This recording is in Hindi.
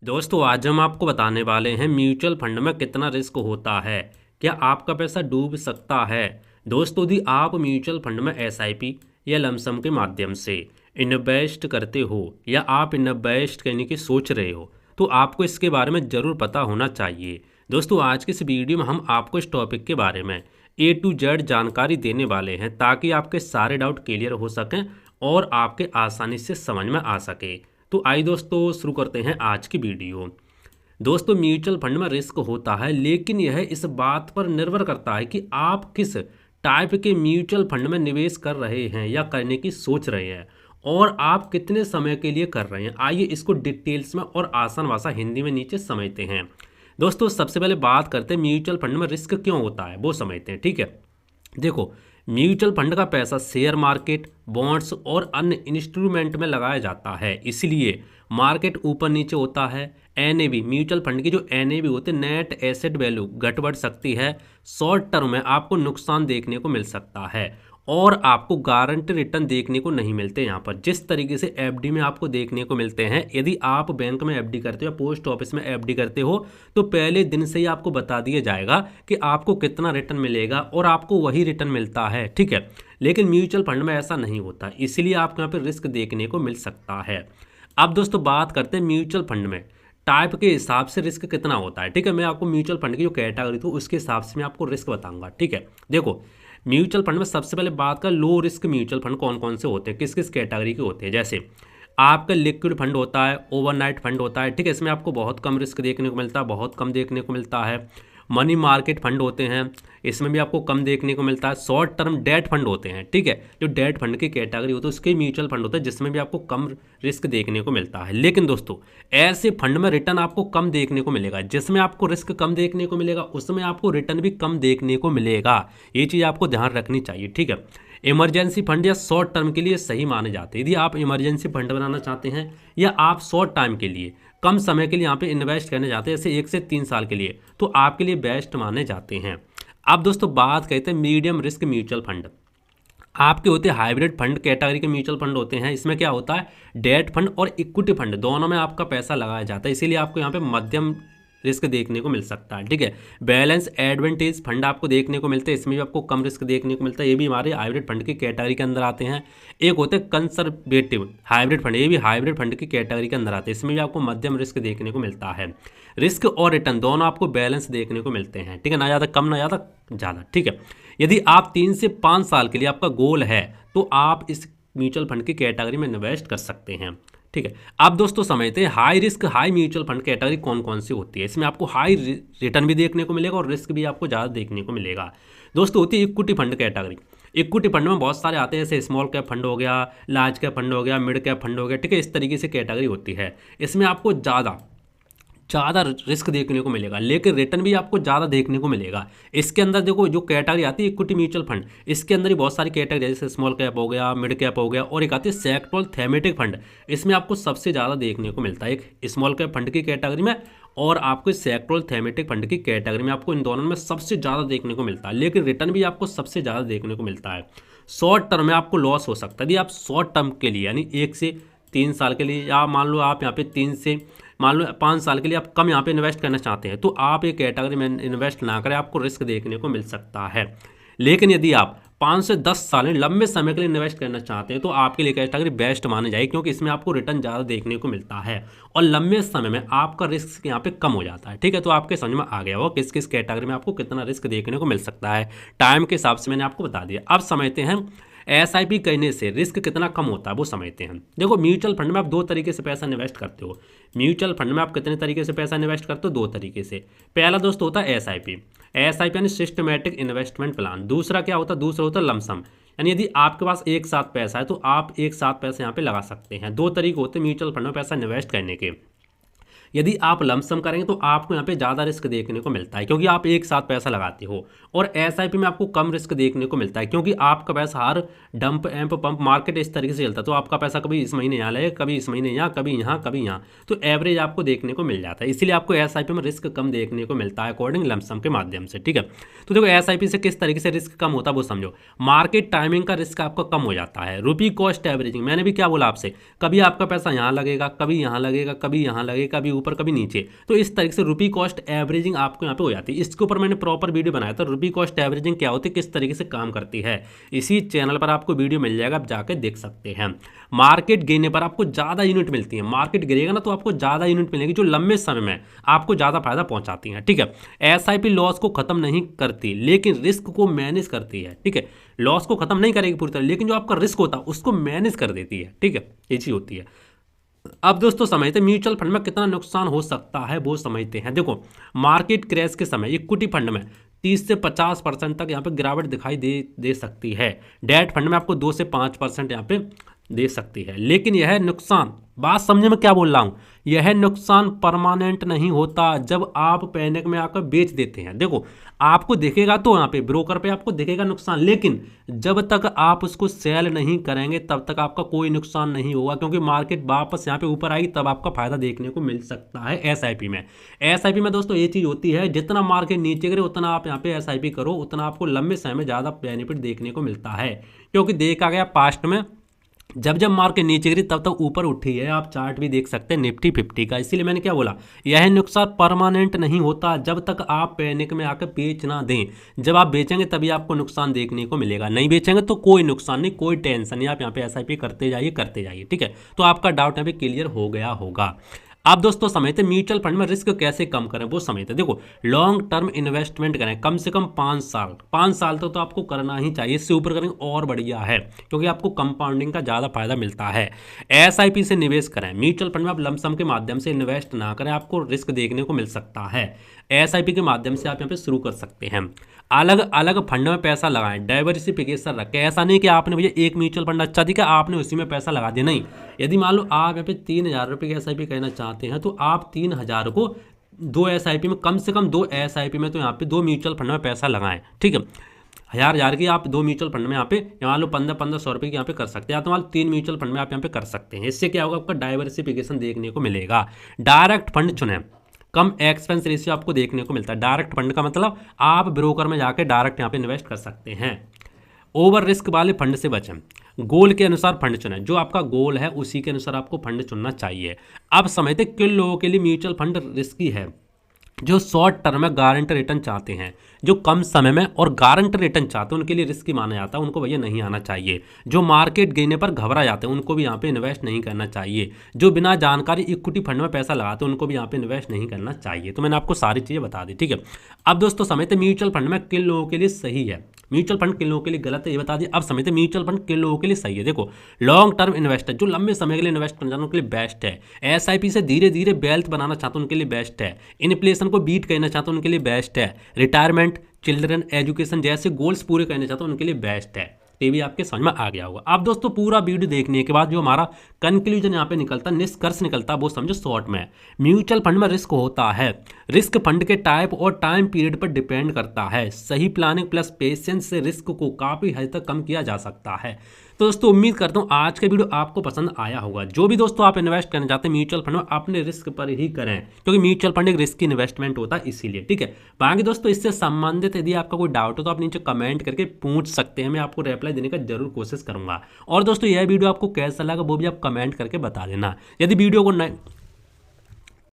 दोस्तों आज हम आपको बताने वाले हैं म्यूचुअल फंड में कितना रिस्क होता है। क्या आपका पैसा डूब सकता है? दोस्तों यदि आप म्यूचुअल फंड में एसआईपी या लमसम के माध्यम से इन्वेस्ट करते हो या आप इन्वेस्ट करने की सोच रहे हो तो आपको इसके बारे में ज़रूर पता होना चाहिए। दोस्तों आज की इस वीडियो में हम आपको इस टॉपिक के बारे में ए टू जेड जानकारी देने वाले हैं ताकि आपके सारे डाउट क्लियर हो सकें और आपके आसानी से समझ में आ सके। तो आइए दोस्तों शुरू करते हैं आज की वीडियो। दोस्तों म्यूचुअल फंड में रिस्क होता है लेकिन यह इस बात पर निर्भर करता है कि आप किस टाइप के म्यूचुअल फंड में निवेश कर रहे हैं या करने की सोच रहे हैं और आप कितने समय के लिए कर रहे हैं। आइए इसको डिटेल्स में और आसान भाषा हिंदी में नीचे समझते हैं। दोस्तों सबसे पहले बात करते हैं म्यूचुअल फंड में रिस्क क्यों होता है वो समझते हैं। ठीक है, देखो म्यूचुअल फंड का पैसा शेयर मार्केट, बॉन्ड्स और अन्य इंस्ट्रूमेंट में लगाया जाता है, इसलिए मार्केट ऊपर नीचे होता है। एनएवी म्यूचुअल फंड की जो एनएवी होती है नेट एसेट वैल्यू घट बढ़ सकती है। शॉर्ट टर्म में आपको नुकसान देखने को मिल सकता है और आपको गारंटी रिटर्न देखने को नहीं मिलते। यहाँ पर जिस तरीके से एफडी में आपको देखने को मिलते हैं, यदि आप बैंक में एफडी करते हो या पोस्ट ऑफिस में एफडी करते हो तो पहले दिन से ही आपको बता दिया जाएगा कि आपको कितना रिटर्न मिलेगा और आपको वही रिटर्न मिलता है। ठीक है, लेकिन म्यूचुअल फंड में ऐसा नहीं होता, इसलिए आपको यहाँ पर रिस्क देखने को मिल सकता है। अब दोस्तों बात करते हैं म्यूचुअल फंड में टाइप के हिसाब से रिस्क कितना होता है। ठीक है, मैं आपको म्यूचुअल फंड की जो कैटेगरी थी उसके हिसाब से मैं आपको रिस्क बताऊंगा। ठीक है, देखो म्यूचुअल फंड में सबसे पहले बात कर लो रिस्क म्यूचुअल फंड कौन कौन से होते हैं, किस किस कैटेगरी के होते हैं। जैसे आपका लिक्विड फंड होता है, ओवरनाइट फंड होता है। ठीक है, इसमें आपको बहुत कम रिस्क देखने को मिलता है, बहुत कम देखने को मिलता है। मनी मार्केट फंड होते हैं, इसमें भी आपको कम देखने को मिलता है। शॉर्ट टर्म डेट फंड होते हैं, ठीक है, जो डेट फंड की कैटेगरी होती है उसके म्यूचुअल फंड होता है जिसमें भी आपको कम रिस्क देखने को मिलता है। लेकिन दोस्तों ऐसे फंड में रिटर्न आपको कम देखने को मिलेगा, जिसमें आपको रिस्क कम देखने को मिलेगा उसमें आपको रिटर्न भी कम देखने को मिलेगा। ये चीज़ आपको ध्यान रखनी चाहिए। ठीक है, इमरजेंसी फंड या शॉर्ट टर्म के लिए सही माने जाते हैं। यदि आप इमरजेंसी फंड बनाना चाहते हैं या आप शॉर्ट टाइम के लिए कम समय के लिए यहाँ पे इन्वेस्ट करने जाते हैं, जैसे 1 से 3 साल के लिए, तो आपके लिए बेस्ट माने जाते हैं। अब दोस्तों बात करते हैं मीडियम रिस्क म्यूचुअल फंड। आपके होते हैं हाइब्रिड फंड कैटेगरी के म्यूचुअल फंड होते हैं। इसमें क्या होता है, डेट फंड और इक्विटी फंड दोनों में आपका पैसा लगाया जाता है, इसीलिए आपको यहाँ पे मध्यम रिस्क देखने को मिल सकता है। ठीक है, बैलेंस एडवांटेज फंड आपको देखने को मिलते हैं, इसमें भी आपको कम रिस्क देखने को मिलता है, ये भी हमारे हाइब्रिड फंड की कैटेगरी के अंदर आते हैं। एक होते हैं कंजर्वेटिव हाइब्रिड फंड, ये भी हाइब्रिड फंड की कैटेगरी के अंदर आते हैं, इसमें भी आपको मध्यम रिस्क देखने को मिलता है। रिस्क और रिटर्न दोनों आपको बैलेंस देखने को मिलते हैं। ठीक है, ना ज़्यादा कम ना ज़्यादा ज़्यादा। ठीक है, यदि आप 3 से 5 साल के लिए आपका गोल है तो आप इस म्यूचुअल फंड की कैटेगरी में इन्वेस्ट कर सकते हैं। ठीक है, अब दोस्तों समझते हैं high risk high mutual fund category कौन कौन सी होती है। इसमें आपको हाई रिटर्न भी देखने को मिलेगा और रिस्क भी आपको ज़्यादा देखने को मिलेगा। दोस्तों होती है equity fund category. Equity fund में बहुत सारे आते हैं, जैसे स्मॉल कैप फंड हो गया, लार्ज कैप फंड हो गया, मिड कैप फंड हो गया। ठीक है, इस तरीके से कैटेगरी होती है। इसमें आपको ज़्यादा रिस्क देखने को मिलेगा लेकिन रिटर्न भी आपको ज़्यादा देखने को मिलेगा। इसके अंदर देखो जो कैटेगरी आती है इक्विटी म्यूचुअल फंड, इसके अंदर ही बहुत सारी कैटेगरी जैसे स्मॉल कैप हो गया, मिड कैप हो गया, और एक आती है सेक्टोरल थेमेटिक फंड। इसमें आपको सबसे ज़्यादा देखने को मिलता है, एक स्मॉल कैप फंड की कैटेगरी में और आपको सेक्टोरल थेमेटिक फंड की कैटेगरी में, आपको इन दोनों में सबसे ज़्यादा देखने को मिलता है, लेकिन रिटर्न भी आपको सबसे ज़्यादा देखने को मिलता है। शॉर्ट टर्म में आपको लॉस हो सकता है। यदि आप शॉर्ट टर्म के लिए यानी 1 से 3 साल के लिए, या मान लो आप यहाँ पे 3 से मान लो 5 साल के लिए आप कम यहाँ पे इन्वेस्ट करना चाहते हैं तो आप ये कैटेगरी में इन्वेस्ट ना करें, आपको रिस्क देखने को मिल सकता है। लेकिन यदि आप 5 से 10 साल लंबे समय के लिए इन्वेस्ट करना चाहते हैं तो आपके लिए कैटेगरी बेस्ट मानी जाएगी, क्योंकि इसमें आपको रिटर्न ज़्यादा देखने को मिलता है और लंबे समय में आपका रिस्क यहाँ पे कम हो जाता है। ठीक है, तो आपके समझ में आ गया हो किस किस कैटेगरी में आपको कितना रिस्क देखने को मिल सकता है। टाइम के हिसाब से मैंने आपको बता दिया। अब समझते हैं एसआईपी करने से रिस्क कितना कम होता है वो समझते हैं। देखो म्यूचुअल फंड में आप 2 तरीके से पैसा इन्वेस्ट करते हो। म्यूचुअल फंड में आप कितने तरीके से पैसा इन्वेस्ट करते हो? 2 तरीके से। पहला दोस्त होता है एसआईपी, एसआईपी यानी सिस्टमेटिक इन्वेस्टमेंट प्लान। दूसरा क्या होता है? दूसरा होता है लमसम, यानी यदि आपके पास एक साथ पैसा है तो आप एक साथ पैसा यहाँ पे लगा सकते हैं। 2 तरीके होते हैं म्यूचुअल फंड में पैसा इन्वेस्ट करने के। यदि आप लमसम करेंगे तो आपको यहाँ पे ज़्यादा रिस्क देखने को मिलता है, क्योंकि आप एक साथ पैसा लगाते हो, और एसआईपी में आपको कम रिस्क देखने को मिलता है, क्योंकि आपका पैसा हर डंप एम्प पंप मार्केट इस तरीके से चलता है, तो आपका पैसा कभी इस महीने यहाँ लगेगा, कभी इस महीने यहाँ, कभी यहाँ, कभी यहाँ, तो एवरेज आपको देखने को मिल जाता है। इसीलिए आपको एसआईपी में रिस्क कम देखने को मिलता है अकॉर्डिंग लमसम के माध्यम से। ठीक है, तो देखो एसआईपी से किस तरीके से रिस्क कम होता है वो समझो। मार्केट टाइमिंग का रिस्क आपका कम हो जाता है। रुपी कॉस्ट एवरेजिंग, मैंने भी क्या बोला आपसे, कभी आपका पैसा यहाँ लगेगा, कभी यहाँ लगेगा, कभी यहाँ लगेगा, कभी ऊपर कभी नीचे। तो इस तरीके से रुपी कॉस्ट एवरेजिंग आपको यहाँ पे हो जाती है। इसके ऊपर मैंने प्रॉपर वीडियो बनाया था, रुपी कॉस्ट एवरेजिंग क्या होती है, किस तरीके से काम करती है। इसी चैनल पर आपको वीडियो मिल जाएगा, आप जाकर देख सकते हैं। मार्केट गिरने पर आपको ज़्यादा यूनिट मिलती है, मार्केट गिरेगा ना तो आपको ज़्यादा यूनिट मिलेगी जो लंबे समय में आपको ज़्यादा फायदा पहुंचाती हैं। ठीक है, एसआईपी लॉस को खत्म नहीं करती लेकिन रिस्क को मैनेज करती है। ठीक है, लॉस को खत्म नहीं करेगी पूरी तरह, लेकिन जो आपका रिस्क होता है उसको मैनेज कर देती है। ठीक है, ये चीज़ होती है। अब दोस्तों समझते हैं म्यूचुअल फंड में कितना नुकसान हो सकता है, वो समझते हैं। देखो, मार्केट क्रैश के समय इक्विटी फंड में 30 से 50% तक यहाँ पे गिरावट दिखाई दे सकती है। डेट फंड में आपको 2 से 5% यहाँ पे दे सकती है। लेकिन यह नुकसान, बात समझे मैं क्या बोल रहा हूँ, यह नुकसान परमानेंट नहीं होता जब आप पैनिक में आकर बेच देते हैं। देखो, आपको दिखेगा तो यहाँ पे ब्रोकर पे आपको दिखेगा नुकसान, लेकिन जब तक आप उसको सेल नहीं करेंगे तब तक आपका कोई नुकसान नहीं होगा, क्योंकि मार्केट वापस यहाँ पे ऊपर आएगी तब आपका फायदा देखने को मिल सकता है। एसआईपी में, एसआईपी में दोस्तों ये चीज़ होती है, जितना मार्केट नीचे गिरे उतना आप यहाँ पे एसआईपी करो, उतना आपको लंबे समय में ज़्यादा बेनिफिट देखने को मिलता है। क्योंकि देखा गया पास्ट में जब जब मार्केट नीचे गिरी तब तक ऊपर उठी है। आप चार्ट भी देख सकते हैं निफ्टी 50 का। इसीलिए मैंने क्या बोला, यह नुकसान परमानेंट नहीं होता जब तक आप पैनिक में आकर बेच ना दें। जब आप बेचेंगे तभी आपको नुकसान देखने को मिलेगा, नहीं बेचेंगे तो कोई नुकसान नहीं, कोई टेंशन नहीं। आप यहाँ पे एसआईपी करते जाइए। ठीक है, तो आपका डाउट यहाँ पे क्लियर हो गया होगा। आप दोस्तों समझते म्यूचुअल फंड में रिस्क कैसे कम करें, वो समझते। देखो, लॉन्ग टर्म इन्वेस्टमेंट करें, कम से कम 5 साल तक तो आपको करना ही चाहिए। इससे ऊपर करेंगे और बढ़िया है, क्योंकि आपको कंपाउंडिंग का ज़्यादा फायदा मिलता है। एसआईपी से निवेश करें, म्यूचुअल फंड में आप लमसम के माध्यम से इन्वेस्ट ना करें, आपको रिस्क देखने को मिल सकता है। एसआईपी के माध्यम से आप यहाँ पे शुरू कर सकते हैं। अलग अलग फंड में पैसा लगाएं, डाइवर्सिफिकेशन रखें। ऐसा नहीं कि आपने भैया एक म्यूचुअल फंड अच्छा दिखा आपने उसी में पैसा लगा दिया, नहीं। यदि मान लो आप यहाँ पे 3000 रुपये की एसआईपी करना चाहते हैं तो आप 3000 को 2 एसआईपी में, कम से कम 2 एसआईपी में, तो यहाँ पे 2 म्यूचुअल फंड में पैसा लगाएं। ठीक है, हजार की आप 2 म्यूचुअल फंड में यहाँ पे मान लो 1500 रुपये की यहाँ पे कर सकते हैं, या तो मान लो 3 म्यूचुअल फंड में आप यहाँ पे कर सकते हैं। इससे क्या होगा, आपका डाइवर्सिफिकेशन देखने को मिलेगा। डायरेक्ट फंड चुनें, कम एक्सपेंस रेशियो आपको देखने को मिलता है। डायरेक्ट फंड का मतलब आप ब्रोकर में जाकर डायरेक्ट यहाँ पे इन्वेस्ट कर सकते हैं। ओवर रिस्क वाले फंड से बचें, गोल के अनुसार फंड चुनें। जो आपका गोल है उसी के अनुसार आपको फंड चुनना चाहिए। अब समझते किन लोगों के लिए म्यूचुअल फंड रिस्की है, जो शॉर्ट टर्म में गारंटी रिटर्न चाहते हैं, जो कम समय में और गारंटी रिटर्न चाहते हैं, उनके लिए रिस्की माना जाता है, उनको भैया नहीं आना चाहिए। जो मार्केट गिरने पर घबरा जाते हैं उनको भी यहाँ पे इन्वेस्ट नहीं करना चाहिए। जो बिना जानकारी इक्विटी फंड में पैसा लगाते हैं उनको भी यहाँ पे इन्वेस्ट नहीं करना चाहिए। तो मैंने आपको सारी चीज़ें बता दी। ठीक है, अब दोस्तों समझते म्यूचुअल फंड में किन लोगों के लिए सही है, म्यूचुअल फंड किन लोगों के लिए गलत है ये बता दिया। अब समझते म्यूचुअल फंड किन लोगों के लिए सही है। देखो, लॉन्ग टर्म इन्वेस्टर जो लंबे समय के लिए इन्वेस्ट करना चाहते हैं उनके लिए बेस्ट है। एसआईपी से धीरे धीरे वेल्थ बनाना चाहते हैं उनके लिए बेस्ट है। इन्फ्लेशन को बीट करना चाहते हैं उनके लिए बेस्ट है। रिटायरमेंट, चिल्ड्रन एजुकेशन जैसे गोल्स पूरे करना चाहते हैं उनके लिए बेस्ट है। ये भी आपके समझ में आ गया होगा। अब दोस्तों पूरा वीडियो देखने के बाद जो हमारा कंक्लूजन यहाँ पे निकलता, निष्कर्ष निकलता, वो समझो शॉर्ट में। म्यूचुअल फंड में रिस्क होता है, रिस्क फंड के टाइप और टाइम पीरियड पर डिपेंड करता है। सही प्लानिंग प्लस पेशेंस से रिस्क को काफ़ी हद तक कम किया जा सकता है। तो दोस्तों उम्मीद करता हूँ आज का वीडियो आपको पसंद आया होगा। जो भी दोस्तों आप इन्वेस्ट करना चाहते हैं म्यूचुअल फंड में, अपने रिस्क पर ही करें, क्योंकि म्यूचुअल फंड एक रिस्क इन्वेस्टमेंट होता है इसीलिए। ठीक है, बाकी दोस्तों इससे संबंधित यदि आपका कोई डाउट हो तो आप नीचे कमेंट करके पूछ सकते हैं, मैं आपको रिप्लाई देने का जरूर कोशिश करूंगा। और दोस्तों यह वीडियो आपको कैसा लगा वो भी आप कमेंट करके बता देना। यदि वीडियो को